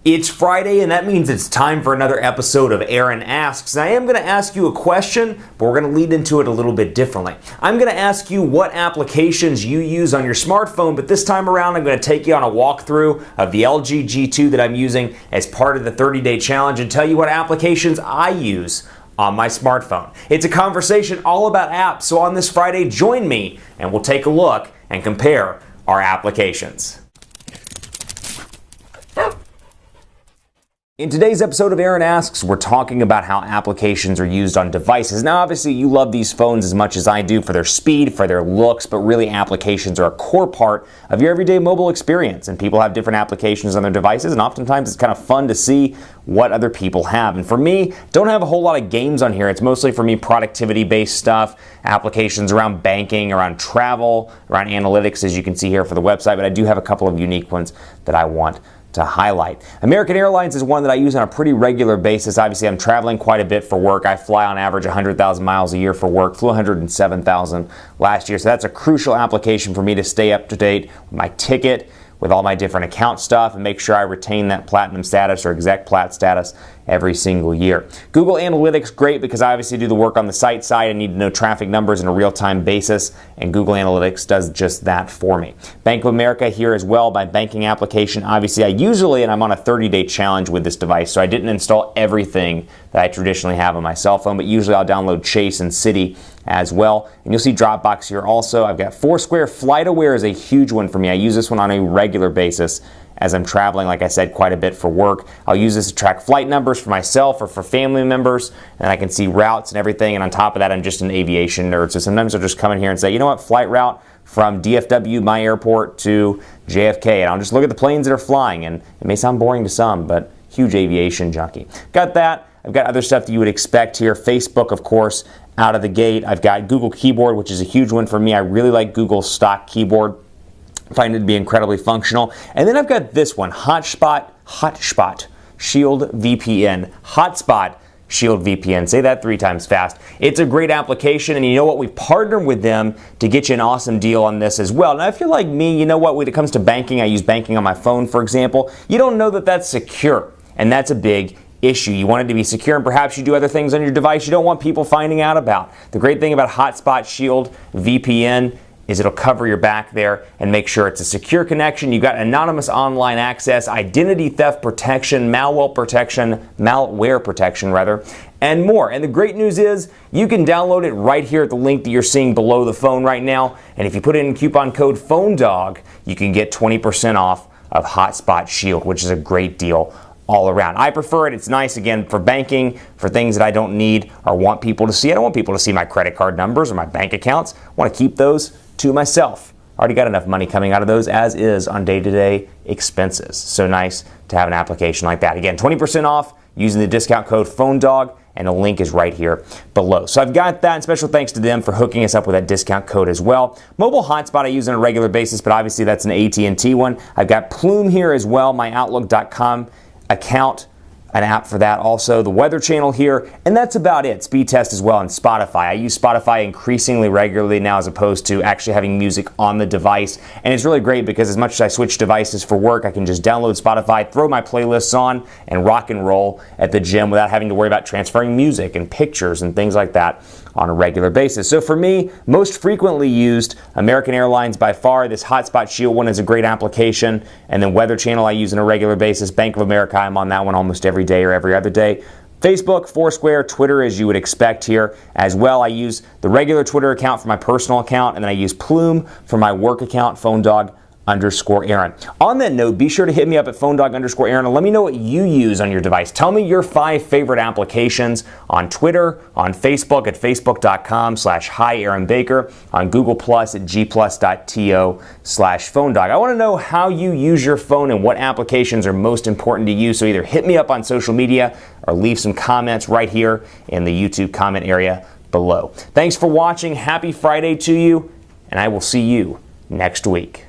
It's Friday, and that means it's time for another episode of Aaron Asks. And I am going to ask you a question, but we're going to lead into it a little bit differently. I'm going to ask you what applications you use on your smartphone, but this time around I'm going to take you on a walkthrough of the LG G2 that I'm using as part of the 30-day challenge and tell you what applications I use on my smartphone. It's a conversation all about apps, so on this Friday, join me and we'll take a look and compare our applications. In today's episode of Aaron Asks, we're talking about how applications are used on devices. Now, obviously, you love these phones as much as I do for their speed, for their looks, but really applications are a core part of your everyday mobile experience. And people have different applications on their devices, and oftentimes it's kind of fun to see what other people have. And for me, don't have a whole lot of games on here. It's mostly for me productivity-based stuff, applications around banking, around travel, around analytics, as you can see here for the website, but I do have a couple of unique ones that I want to highlight. American Airlines is one that I use on a pretty regular basis. Obviously, I'm traveling quite a bit for work. I fly on average 100,000 miles a year for work, flew 107,000 last year. So that's a crucial application for me to stay up to date with my ticket, with all my different account stuff, and make sure I retain that platinum status or exec plat status every single year. Google Analytics, great because I obviously do the work on the site side. I need to know traffic numbers on a real-time basis, and Google Analytics does just that for me. Bank of America here as well, my banking application. Obviously, and I'm on a 30-day challenge with this device, so I didn't install everything that I traditionally have on my cell phone, but usually I'll download Chase and Citi as well. And you'll see Dropbox here also. I've got Foursquare. FlightAware is a huge one for me. I use this one on a regular basis as I'm traveling, like I said, quite a bit for work. I'll use this to track flight numbers for myself or for family members, and I can see routes and everything. And on top of that, I'm just an aviation nerd, so sometimes I'll just come in here and say, you know what, flight route from DFW, my airport, to JFK, and I'll just look at the planes that are flying. And it may sound boring to some, but huge aviation junkie. Got that. I've got other stuff that you would expect here. Facebook, of course, out of the gate. I've got Google Keyboard, which is a huge one for me. I really like Google's stock keyboard. I find it to be incredibly functional. And then I've got this one, Hotspot Shield VPN. Hotspot Shield VPN. Say that 3 times fast. It's a great application, and you know what? We've partnered with them to get you an awesome deal on this as well. Now, if you're like me, you know what? When it comes to banking, I use banking on my phone, for example. You don't know that that's secure, and that's a big issue. You want it to be secure, and perhaps you do other things on your device you don't want people finding out about. The great thing about Hotspot Shield VPN is it'll cover your back there and make sure it's a secure connection. You've got anonymous online access, identity theft protection, malware protection, and more. And the great news is you can download it right here at the link that you're seeing below the phone right now. And if you put in coupon code PhoneDog, you can get 20% off of Hotspot Shield, which is a great deal all around. I prefer it. It's nice, again, for banking, for things that I don't need or want people to see. I don't want people to see my credit card numbers or my bank accounts. I want to keep those to myself. I already got enough money coming out of those as is on day-to-day expenses. So nice to have an application like that. Again, 20% off using the discount code PhoneDog, and the link is right here below. So I've got that, and special thanks to them for hooking us up with that discount code as well. Mobile hotspot I use on a regular basis, but obviously that's an AT&T one. I've got Plume here as well, my Outlook.com account, an app for that also, the Weather Channel here, and that's about it. Speed Test as well, and Spotify. I use Spotify increasingly regularly now as opposed to actually having music on the device, and it's really great because as much as I switch devices for work, I can just download Spotify, throw my playlists on, and rock and roll at the gym without having to worry about transferring music and pictures and things like that on a regular basis. So for me, most frequently used, American Airlines by far. This Hotspot Shield one is a great application, and then Weather Channel I use on a regular basis. Bank of America, I'm on that one almost every day or every other day. Facebook, Foursquare, Twitter, as you would expect here as well. I use the regular Twitter account for my personal account, and then I use Plume for my work account, PhoneDog_Aaron. On that note, be sure to hit me up at PhoneDog_Aaron and let me know what you use on your device. Tell me your 5 favorite applications on Twitter, on Facebook at facebook.com/HiAaronBaker, on Google Plus at gplus.to/PhoneDog. I want to know how you use your phone and what applications are most important to you. So either hit me up on social media or leave some comments right here in the YouTube comment area below. Thanks for watching. Happy Friday to you, and I will see you next week.